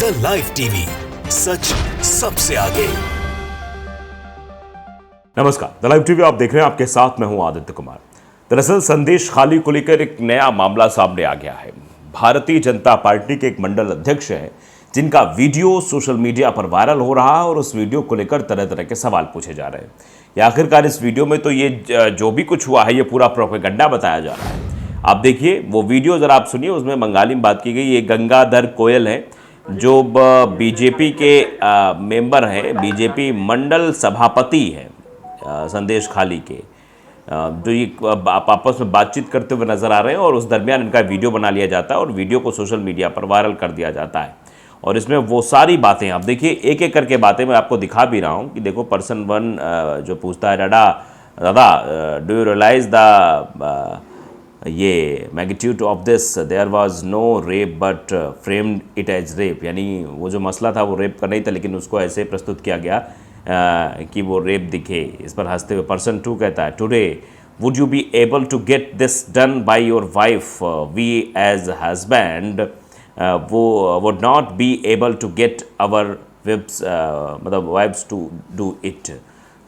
The live TV, सच सबसे आगे। नमस्कार, द लाइव टीवी आप देख रहे हैं, आपके साथ मैं हूं आदित्य कुमार। दरअसल संदेश खाली को लेकर एक नया मामला सामने आ गया है। भारतीय जनता पार्टी के एक मंडल अध्यक्ष हैं जिनका वीडियो सोशल मीडिया पर वायरल हो रहा है और उस वीडियो को लेकर तरह तरह के सवाल पूछे जा रहे हैं। या आखिरकार इस वीडियो में तो ये जो भी कुछ हुआ है ये पूरा प्रोपेगेंडा बताया जा रहा है। आप देखिए वो वीडियो जरा आप सुनिए, उसमें बंगाली में बात की गई। ये गंगाधर कोयल है जो बीजेपी के मेंबर हैं, बीजेपी मंडल सभापति हैं संदेश खाली के, जो ये आपस में बातचीत करते हुए नजर आ रहे हैं और उस दरमियान इनका वीडियो बना लिया जाता है और वीडियो को सोशल मीडिया पर वायरल कर दिया जाता है। और इसमें वो सारी बातें आप देखिए, एक एक करके बातें मैं आपको दिखा भी रहा हूँ कि देखो पर्सन 1 जो पूछता है, दादा डू यू रियलाइज द ये magnitude of this, there was no rape but framed it as rape. यानी वो जो मसला था वो रेप का नहीं था, लेकिन उसको ऐसे प्रस्तुत किया गया कि वो रेप दिखे। इस पर हंसते हुए पर्सन 2 कहता है, today would you be able to get this done by your wife, we as husband वो would not be able to get our wives, मतलब वाइफ्स टू डू इट।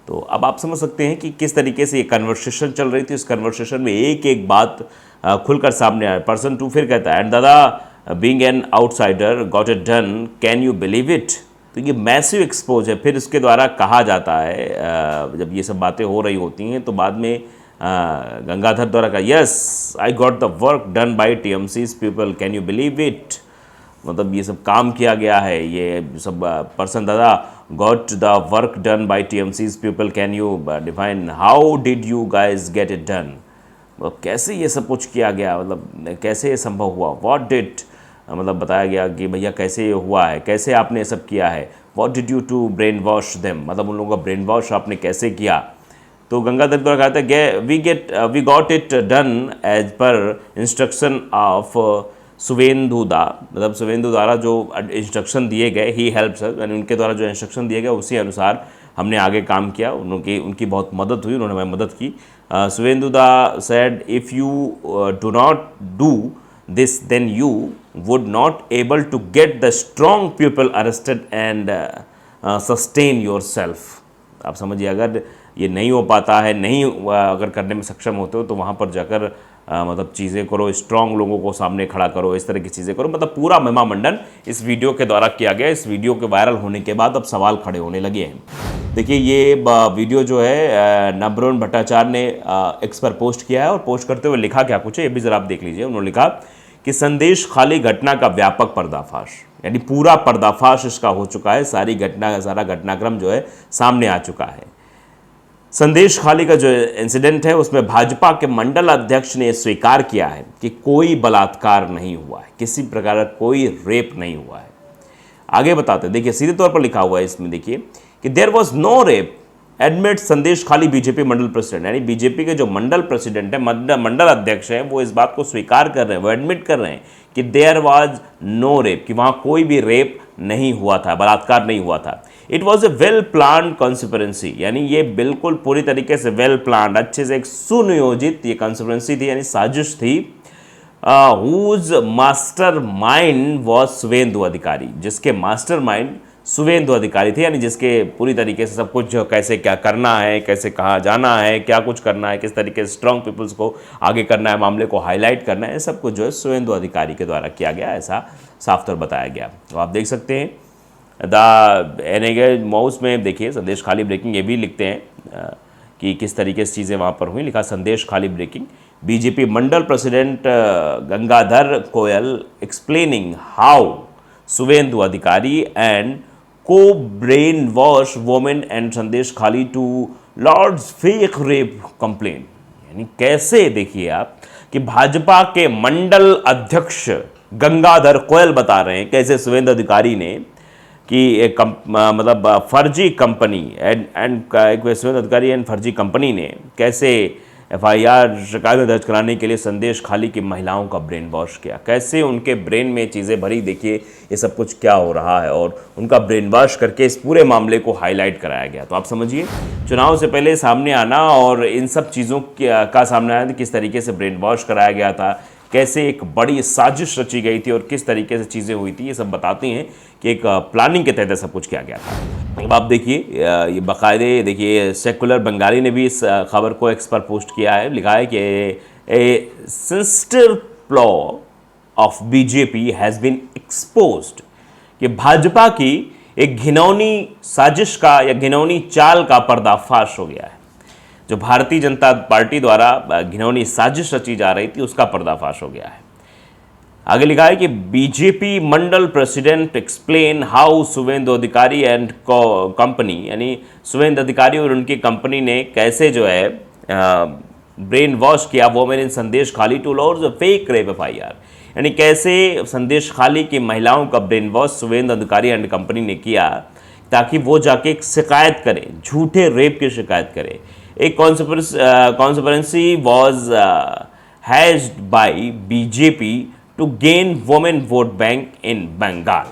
तो अब आप समझ सकते हैं कि किस तरीके से ये कन्वर्सेशन चल रही थी। इस कन्वर्सेशन में एक एक बात खुलकर सामने आया। पर्सन 2 फिर कहता है, एंड दादा being an outsider got it done, can you believe it. तो ये मैसिव एक्सपोज है। फिर इसके द्वारा कहा जाता है, जब ये सब बातें हो रही होती हैं तो बाद में गंगाधर द्वारा कहा, yes I got the work done by TMC's people, can you believe it. मतलब ये सब काम किया गया है, ये सब पर्सन दादा got the work done by TMC's people, can you define how did you guys get it done. मतलब कैसे ये सब कुछ किया गया, मतलब कैसे ये संभव हुआ। व्हाट डिड, मतलब बताया गया कि भैया कैसे ये हुआ है, कैसे आपने ये सब किया है। What did you to brainwash them, मतलब उन लोगों का ब्रेन वॉश आपने कैसे किया। तो गंगाधर द्वारा कहता है, we got it done as per instruction of Suvendu da, मतलब सुवेंदु द्वारा जो इंस्ट्रक्शन दिए गए, ही हेल्प्स, यानी उनके द्वारा जो इंस्ट्रक्शन दिए गए उसी अनुसार हमने आगे काम किया। उनकी बहुत मदद हुई, उन्होंने हमें मदद की। Suvendu da said, if you do not do this then you would not able to get the strong people arrested and sustain योर सेल्फ। आप समझिए, अगर ये नहीं हो पाता है, नहीं अगर करने में सक्षम होते हो तो वहाँ पर जाकर मतलब चीज़ें करो, स्ट्रॉन्ग लोगों को सामने खड़ा करो, इस तरह की चीज़ें करो। मतलब पूरा महिमामंडन इस वीडियो के द्वारा किया गया। इस वीडियो के वायरल होने के बाद अब सवाल खड़े होने लगे हैं। देखिए ये वीडियो जो है नबरुण भट्टाचार्य ने एक्स पर पोस्ट किया है और पोस्ट करते हुए लिखा क्या कुछ है, ये भी ज़रा आप देख लीजिए। उन्होंने लिखा कि संदेश खाली घटना का व्यापक पर्दाफाश, यानी पूरा पर्दाफाश इसका हो चुका है। सारा घटनाक्रम जो है सामने आ चुका है। संदेश खाली का जो इंसिडेंट है उसमें भाजपा के मंडल अध्यक्ष ने स्वीकार किया है कि कोई बलात्कार नहीं हुआ है, किसी प्रकार का कोई रेप नहीं हुआ है। आगे बताते हैं, देखिए सीधे तौर पर लिखा हुआ है इसमें, देखिए कि there was no rape admit Sandeshkhali BJP mandal president, यानी बीजेपी के जो मंडल प्रेसिडेंट है, मंडल अध्यक्ष हैं, वो इस बात को स्वीकार कर रहे हैं, वो एडमिट कर रहे हैं कि देयर वाज नो रेप, कि वहाँ कोई भी रेप नहीं हुआ था, बलात्कार नहीं हुआ था। It was a well planned conspiracy, यानी ये बिल्कुल पूरी तरीके से वेल प्लान्ड, अच्छे से एक सुनियोजित ये कॉन्स्पिरेंसी थी, यानी साजिश थी। Whose mastermind was Suvendu Adhikari, जिसके मास्टर माइंड सुवेंदु अधिकारी थे, यानी जिसके पूरी तरीके से सब कुछ कैसे क्या करना है, कैसे कहाँ जाना है, क्या कुछ करना है, किस तरीके से स्ट्रॉन्ग पीपल्स को आगे करना है, मामले को हाईलाइट करना है, सब कुछ जो है सुवेंदु अधिकारी के द्वारा किया गया, ऐसा साफ तौर बताया गया। तो आप देख सकते हैं द माउस में देखिए संदेश खाली ब्रेकिंग, ये भी लिखते हैं कि किस तरीके से चीज़ें वहाँ पर हुई। लिखा संदेश खाली breaking, BJP mandal president Gangadhar Koyal explaining how Suvendu Adhikari and co brainwash women and Sandeshkhali to lodge fake rape complaint. यानी कैसे, देखिए आप, कि भाजपा के मंडल अध्यक्ष गंगाधर कोयल बता रहे हैं कैसे सुवेंदु अधिकारी ने कि एक मतलब फर्जी कंपनी एक सुवेंदु अधिकारी एंड फर्जी कंपनी ने कैसे एफआईआर शिकायत दर्ज कराने के लिए संदेश खाली की महिलाओं का ब्रेन वॉश किया, कैसे उनके ब्रेन में चीज़ें भरी, देखिए ये सब कुछ क्या हो रहा है, और उनका ब्रेन वॉश करके इस पूरे मामले को हाईलाइट कराया गया। तो आप समझिए, चुनाव से पहले सामने आना और इन सब चीज़ों का सामने आया, किस तरीके से ब्रेन वॉश कराया गया था, कैसे एक बड़ी साजिश रची गई थी और किस तरीके से चीज़ें हुई थी, ये सब बताती हैं कि एक प्लानिंग के तहत सब कुछ किया गया था। अब आप देखिए, ये बाकायदे देखिए सेकुलर बंगाली ने भी इस खबर को एक्स पर पोस्ट किया है, लिखा है कि a sinister plot of BJP has been exposed, कि भाजपा की एक घिनौनी साजिश का या घिनौनी चाल का पर्दाफाश हो गया है। जो भारतीय जनता पार्टी द्वारा घिनौनी साजिश रची जा रही थी उसका पर्दाफाश हो गया है। आगे लिखा है कि BJP mandal president explain how Suvendu अधिकारी एंड कंपनी, यानी शुवेंदु अधिकारी और उनकी कंपनी ने कैसे जो है ब्रेन वॉश किया women in Sandeshkhali to lodge fake rape FIR, यानी कैसे संदेश खाली की महिलाओं का ब्रेन वॉश शुवेंदु अधिकारी एंड कंपनी ने किया ताकि वो जाके एक शिकायत करें, झूठे रेप की शिकायत करें। एक conspiracy was hatched by BJP to gain women vote bank in Bengal,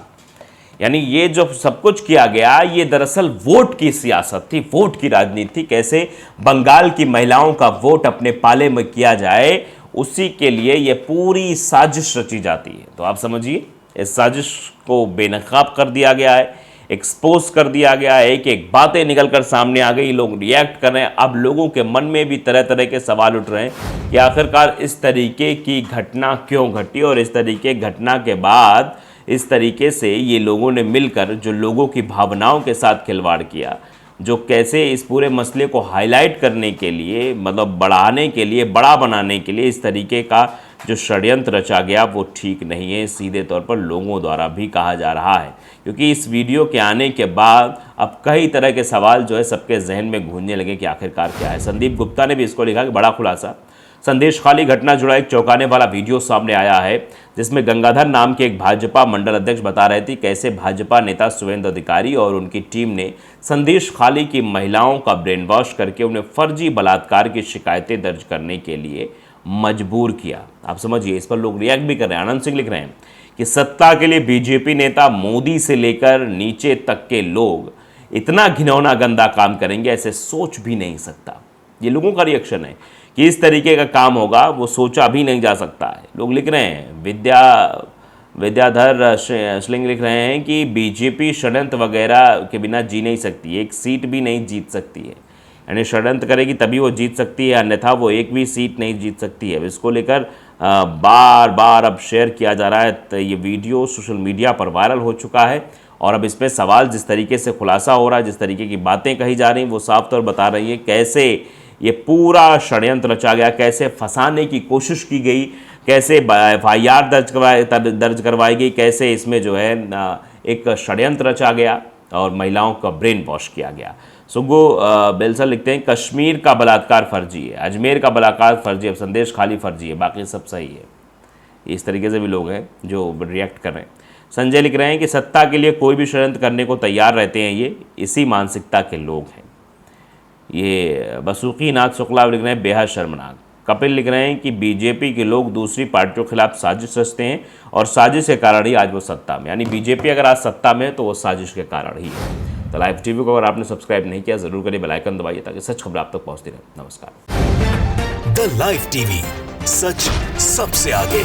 यानी ये जो सब कुछ किया गया ये दरअसल वोट की सियासत थी, वोट की राजनीति, कैसे बंगाल की महिलाओं का वोट अपने पाले में किया जाए, उसी के लिए ये पूरी साजिश रची जाती है। तो आप समझिए, इस साजिश को बेनकाब कर दिया गया है, एक्सपोज कर दिया गया है, एक बातें निकल कर सामने आ गई, लोग रिएक्ट कर रहे हैं। अब लोगों के मन में भी तरह तरह के सवाल उठ रहे हैं कि आखिरकार इस तरीके की घटना क्यों घटी, और इस तरीके घटना के बाद इस तरीके से ये लोगों ने मिलकर जो लोगों की भावनाओं के साथ खिलवाड़ किया, जो कैसे इस पूरे मसले को हाईलाइट करने के लिए, मतलब बढ़ाने के लिए, बड़ा बनाने के लिए इस तरीके का जो षड्यंत्र रचा गया वो ठीक नहीं है, सीधे तौर पर लोगों द्वारा भी कहा जा रहा है। क्योंकि इस वीडियो के आने के बाद अब कई तरह के सवाल जो है सबके जहन में गूंजने लगे कि आखिरकार क्या है। संदीप गुप्ता ने भी इसको लिखा कि बड़ा खुलासा, संदेश खाली घटना जुड़ा एक चौंकाने वाला वीडियो सामने आया है जिसमें गंगाधर नाम के एक भाजपा मंडल अध्यक्ष बता रहे थे कैसे भाजपा नेता शुवेंदु अधिकारी और उनकी टीम ने संदेश खाली की महिलाओं का ब्रेन वॉश करके उन्हें फर्जी बलात्कार की शिकायतें दर्ज करने के लिए मजबूर किया। आप समझिए, इस पर लोग रिएक्ट भी कर रहे हैं। आनंद सिंह लिख रहे हैं कि सत्ता के लिए बीजेपी नेता मोदी से लेकर नीचे तक के लोग इतना घिनौना गंदा काम करेंगे ऐसे सोच भी नहीं सकता। ये लोगों का रिएक्शन है कि इस तरीके का काम होगा वो सोचा भी नहीं जा सकता है। लोग लिख रहे हैं, विद्याधर श्लिंग लिख रहे हैं कि बीजेपी षड्यंत्र वगैरह के बिना जी नहीं सकती, एक सीट भी नहीं जीत सकती है, यानी षड्यंत्र करेगी तभी वो जीत सकती है, अन्यथा वो एक भी सीट नहीं जीत सकती है। इसको लेकर बार बार अब शेयर किया जा रहा है। तो ये वीडियो सोशल मीडिया पर वायरल हो चुका है और अब इसमें सवाल जिस तरीके से खुलासा हो रहा है, जिस तरीके की बातें कही जा रही हैं वो साफ तौर बता रही है कैसे ये पूरा षड्यंत्र रचा गया, कैसे फंसाने की कोशिश की गई, कैसे FIR दर्ज करवाई गई, कैसे इसमें जो है एक षड्यंत्र रचा गया और महिलाओं का ब्रेन वॉश किया गया। सुगो बेलसल लिखते हैं कश्मीर का बलात्कार फर्जी है, अजमेर का बलात्कार फर्जी है, संदेश खाली फर्जी है, बाकी सब सही है। इस तरीके से भी लोग हैं जो रिएक्ट कर रहे हैं। संजय लिख रहे हैं कि सत्ता के लिए कोई भी षड्यंत्र करने को तैयार रहते हैं, ये इसी मानसिकता के लोग हैं। ये बसुकी नाथ शुक्ला लिख रहे हैं बेहद शर्मनाक। कपिल लिख रहे हैं कि बीजेपी के लोग दूसरी पार्टियों के खिलाफ साजिश रचते हैं और साजिश के कारण ही आज वो सत्ता में, यानी बीजेपी अगर आज सत्ता में है तो वो साजिश के कारण ही है। तो लाइव टीवी को अगर आपने सब्सक्राइब नहीं किया जरूर करिए, बेल आइकन दबाइए ताकि सच खबर आप तक पहुंचती रहे। नमस्कार। द लाइव टीवी, सच सबसे आगे।